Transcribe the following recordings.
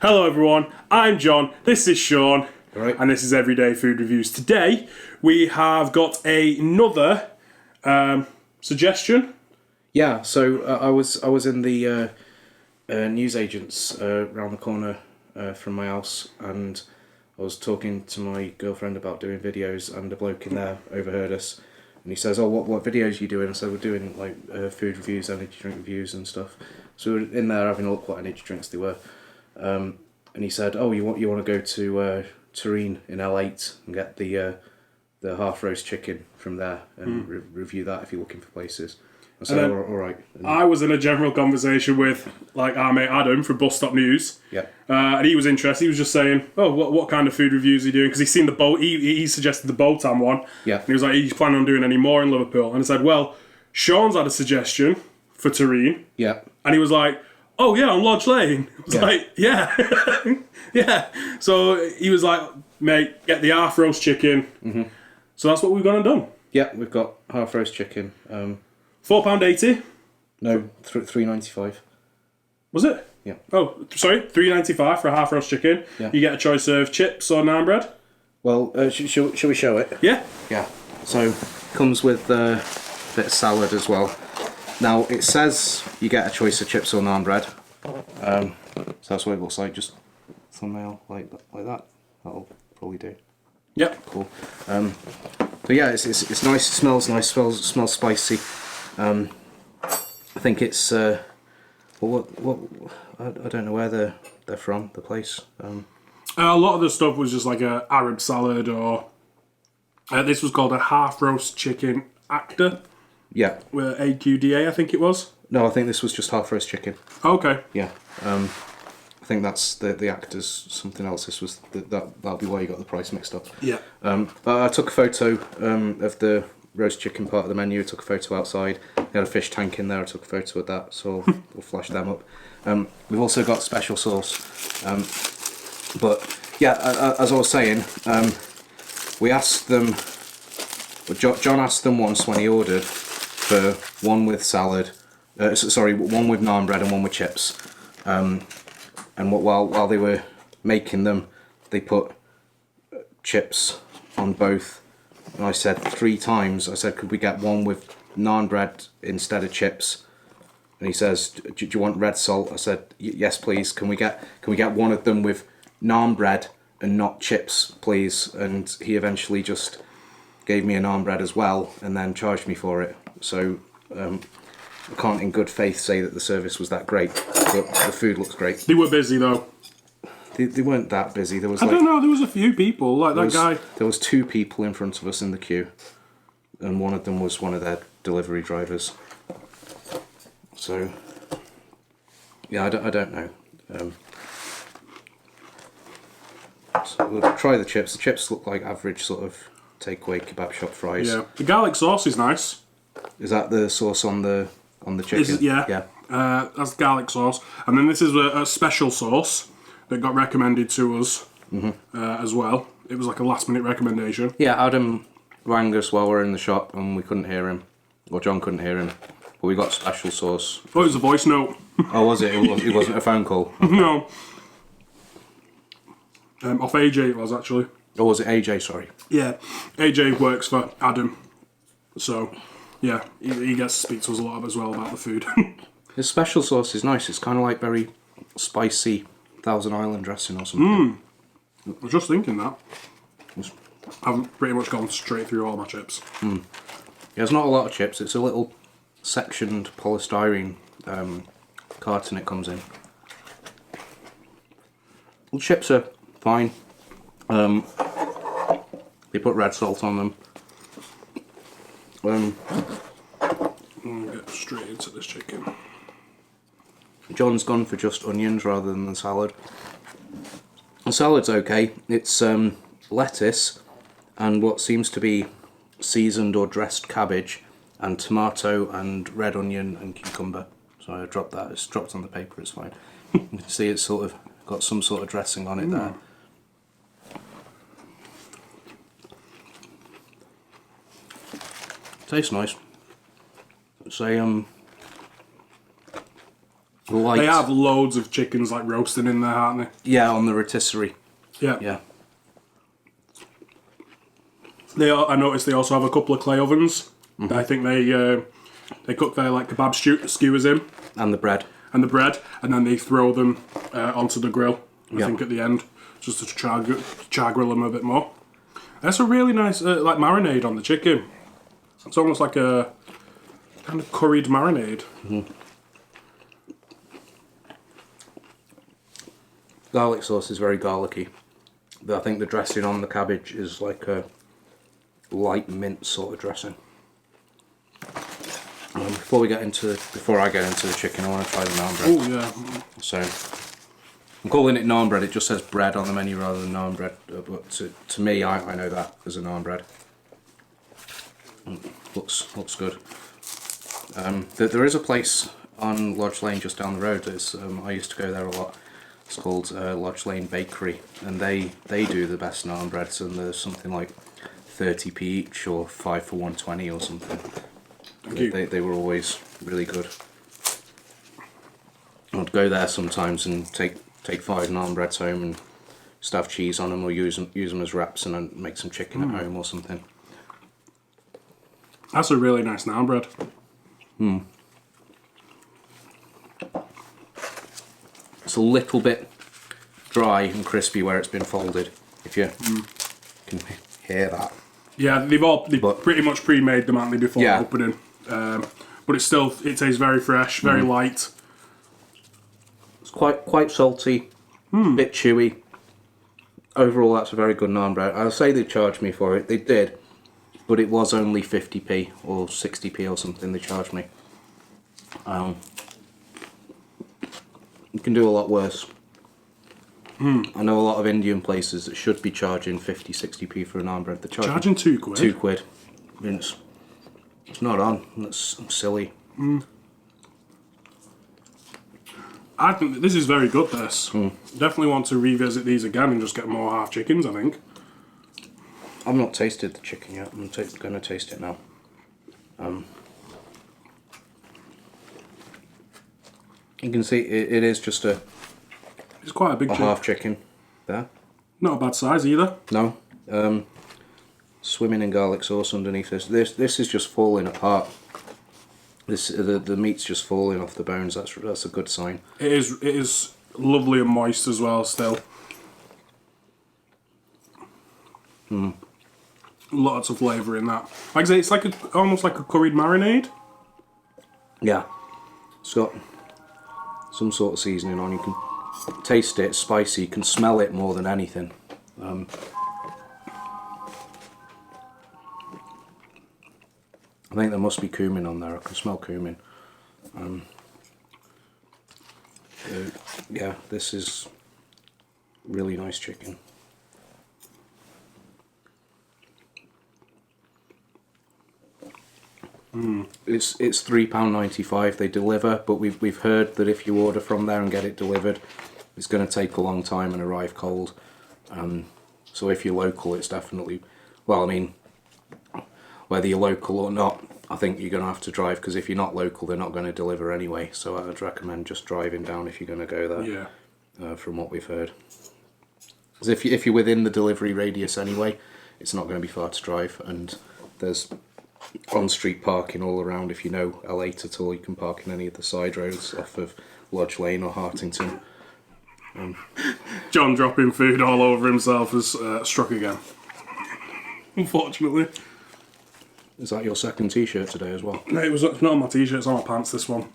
Hello everyone, I'm John, this is Sean, Right. and this is Everyday Food Reviews. Today we have got another suggestion. Yeah, so I was in the newsagents around the corner from my house, and I was talking to my girlfriend about doing videos, and a bloke in there overheard us, and he says, "Oh, what videos are you doing?" I said, "We're doing like food reviews, energy drink reviews, and stuff." So we were in there having a look what energy drinks they were, and he said, "Oh, you want to go to Tureen in L8 and get the half roast chicken from there and review that if you're looking for places." I said, "All right." And I was in a general conversation with like our mate Adam from Bus Stop News, yeah. and he was interested. He was just saying, "Oh, what kind of food reviews are you doing?" Because he's seen the boat. He suggested the Bolton one. Yeah. And he was like, "He's planning on doing any more in Liverpool?" And I said, "Well, Sean's had a suggestion for Tureen." Yeah. And he was like, "Oh yeah, on Lodge Lane." I was like, "Yeah, yeah." So he was like, "Mate, get the half roast chicken." Mm-hmm. So that's what we've gone and done. Yeah, we've got half roast chicken. £4.80. No, $3.95. Was it? Yeah. Oh, sorry, $3.95 for a half roast chicken. Yeah. You get a choice of chips or naan bread. Well, shall we show it? Yeah. Yeah. So comes with a bit of salad as well. Now it says you get a choice of chips or naan bread. So that's what it looks like. Just thumbnail like that. That'll probably do. Yep. Cool. So yeah, it's nice. It smells nice. Smells spicy. I think it's what I don't know where they're from. The place. A lot of the stuff was just like a Arab salad, or this was called a half roast chicken actor. Yeah. With AQDA, I think it was. No, I think this was just half roast chicken. Okay. Yeah. I think that's the actors something else. This was that'll be why you got the price mixed up. Yeah. I took a photo of the roast chicken part of the menu. I took a photo outside. They had a fish tank in there. I took a photo of that, so we'll flash them up. We've also got special sauce. But yeah, as I was saying, we asked them. John asked them once when he ordered for one with salad. One with naan bread and one with chips. And while they were making them, they put chips on both. And I said 3 times, I said, "Could we get one with naan bread instead of chips?" And he says, "Do you want red salt?" I said, "Yes, please. Can we get one of them with naan bread and not chips, please?" And he eventually just gave me a naan bread as well, and then charged me for it. So I can't in good faith say that the service was that great, but the food looks great. They were busy though. They weren't that busy. There was I don't know, there was a few people, like that guy. There was 2 people in front of us in the queue, and one of them was one of their delivery drivers. So, yeah, I don't know. So we'll try the chips. The chips look like average sort of takeaway kebab shop fries. Yeah. The garlic sauce is nice. Is that the sauce on the chicken? Yeah. Yeah. That's garlic sauce. And then this is a special sauce that got recommended to us as well. It was like a last minute recommendation. Yeah, Adam rang us while we were in the shop and we couldn't hear him. Or John couldn't hear him. But we got special sauce. Oh, it was a voice note. Oh, was it? It wasn't a phone call? No. Off AJ it was actually. Or was it AJ, sorry? Yeah. AJ works for Adam. So, yeah, he gets to speak to us a lot as well about the food. His special sauce is nice. It's kind of like very spicy Thousand Island dressing or something. I was just thinking that. I've pretty much gone straight through all my chips. Yeah, there's not a lot of chips. It's a little sectioned polystyrene carton it comes in. The chips are fine. They put red salt on them. Get straight into this chicken. John's gone for just onions rather than the salad. The salad's okay. It's lettuce and what seems to be seasoned or dressed cabbage and tomato and red onion and cucumber. So I dropped that. It's dropped on the paper. It's fine. You can see it's sort of got some sort of dressing on it there. Tastes nice. It's a light. They have loads of chickens like roasting in there, aren't they? Yeah, on the rotisserie. Yeah. Yeah. I noticed they also have a couple of clay ovens. I think they cook their like kebab skewers in. And the bread. And the bread, and then they throw them onto the grill, I Yeah. think at the end, just to char grill them a bit more. That's a really nice like marinade on the chicken. It's almost like a kind of curried marinade. Garlic sauce is very garlicky. I think the dressing on the cabbage is like a light mint sort of dressing. Before I get into the chicken, I want to try the naan bread. Oh yeah. So I'm calling it naan bread. It just says bread on the menu rather than naan bread. But to me, I know that as a naan bread. Looks good. There is a place on Lodge Lane just down the road. I used to go there a lot. It's called Lodge Lane Bakery, and they do the best naan breads, and there's something like 30p each or 5 for 120 or something. They were always really good. I'd go there sometimes and take 5 naan breads home and stuff cheese on them, or use them as wraps and then make some chicken at home or something. That's a really nice naan bread. It's a little bit dry and crispy where it's been folded, if you can hear that. Yeah, they've pretty much pre-made them, aren't they, before opening. But it tastes very fresh, very light. It's quite salty, bit chewy. Overall, that's a very good naan bread. I'll say they charged me for it. They did, but it was only 50p or 60p or something they charged me. You can do a lot worse. I know a lot of Indian places that should be charging 50, 60p for a naan bread. They're Charging £2? £2. I mean, it's not on. That's silly. I think this is very good, this. Definitely want to revisit these again and just get more half chickens, I think. I've not tasted the chicken yet. I'm going to taste it now. You can see it is just It's quite a big chicken. half chicken there. Not a bad size either. No. Swimming in garlic sauce underneath this. This is just falling apart. The meat's just falling off the bones. That's a good sign. It is lovely and moist as well still. Lots of flavour in that. Like I say, it's like almost like a curried marinade. Yeah. It's got some sort of seasoning on. You can taste it, it's spicy. You can smell it more than anything. I think there must be cumin on there. I can smell cumin. Yeah, this is really nice chicken. It's £3.95. They deliver, but we've heard that if you order from there and get it delivered, it's going to take a long time and arrive cold. So if you're local, it's definitely, well, I mean, whether you're local or not, I think you're going to have to drive, because if you're not local, they're not going to deliver anyway. So I'd recommend just driving down if you're going to go there. Yeah. From what we've heard, because if you're within the delivery radius anyway, it's not going to be far to drive, and there's on-street parking all around. If you know L8 at all, you can park in any of the side roads off of Lodge Lane or Hartington. John dropping food all over himself has struck again. Unfortunately. Is that your second t-shirt today as well? No, it's not on my t-shirt, it's on my pants, this one.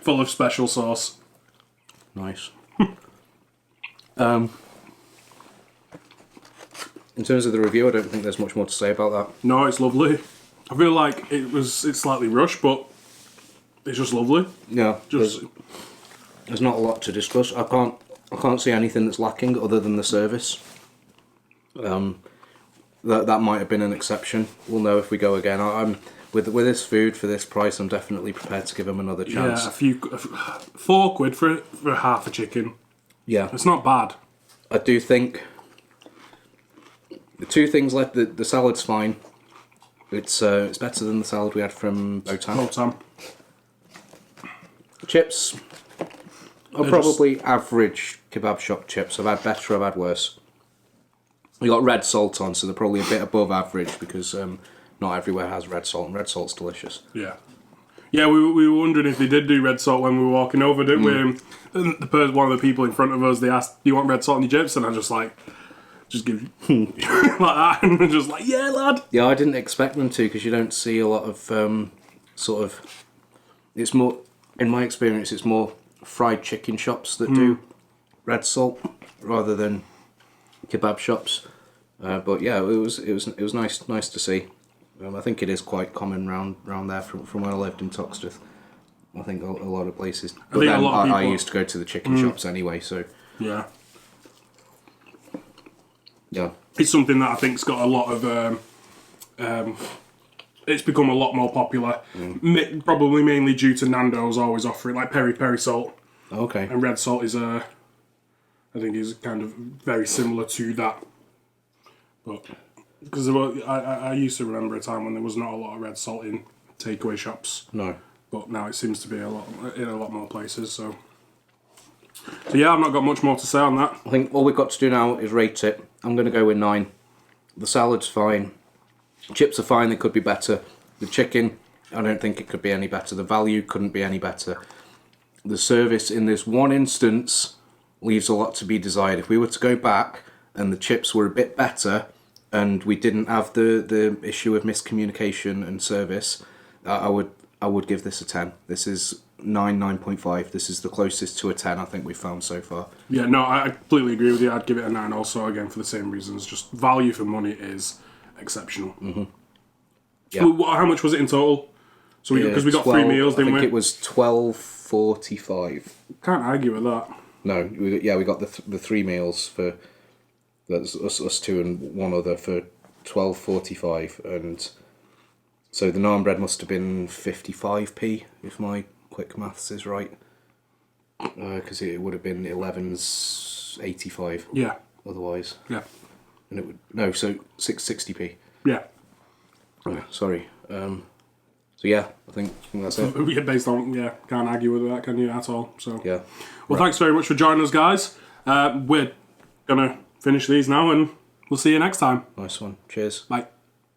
Full of special sauce. Nice. In terms of the review, I don't think there's much more to say about that. No, it's lovely. I feel like it's slightly rushed, but it's just lovely. Yeah, Just there's not a lot to discuss. I can't see anything that's lacking other than the service. That might have been an exception. We'll know if we go again. I'm with this food for this price. I'm definitely prepared to give them another chance. yeah, £4 for half a chicken. Yeah, It's not bad. I do think the two things left. The salad's fine. It's better than the salad we had from Botan. Well, Tom. Chips are probably average kebab shop chips. I've had better, I've had worse. We got red salt on, so they're probably a bit above average because not everywhere has red salt, and red salt's delicious. Yeah. Yeah, we were wondering if they did do red salt when we were walking over, didn't we? And one of the people in front of us, they asked, "Do you want red salt in your chips?" And I just give like that, and we're just like, "Yeah, lad." Yeah, I didn't expect them to because you don't see a lot of sort of. It's more, in my experience, it's more fried chicken shops that do red salt rather than kebab shops. But yeah, it was nice to see. I think it is quite common round there from where I lived in Toxteth. I think a lot of places. But then I used to go to the chicken shops anyway, so yeah. Yeah. It's something that I think's got a lot of. It's become a lot more popular, probably mainly due to Nando's always offering like peri salt. Okay. And red salt is I think is kind of very similar to that, but because I used to remember a time when there was not a lot of red salt in takeaway shops. No. But now it seems to be in a lot more places. So yeah, I've not got much more to say on that. I think all we've got to do now is rate it. I'm going to go with 9. The salad's fine. Chips are fine, they could be better. The chicken, I don't think it could be any better. The value couldn't be any better. The service in this one instance leaves a lot to be desired. If we were to go back and the chips were a bit better and we didn't have the issue of miscommunication and service, I would give this a 10. This is 9.5. This is the closest to a 10 I think we've found so far. Yeah, no, I completely agree with you. I'd give it a 9 also, again, for the same reasons. Just value for money is exceptional. Mm-hmm. Yeah. How much was it in total? So because we got 3 meals, didn't we? I think it was $12.45. Can't argue with that. No, we got the 3 meals for that's us two and one other for $12.45, and so the naan bread must have been 55p if my quick maths is right, because it would have been 11.85. Yeah. Otherwise. Yeah. And it would so 660p. Yeah. Sorry. So yeah, I think that's it. Yeah, based on can't argue with that, can you at all? So yeah. Well, thanks very much for joining us, guys. We're gonna finish these now, and we'll see you next time. Nice one. Cheers. Bye.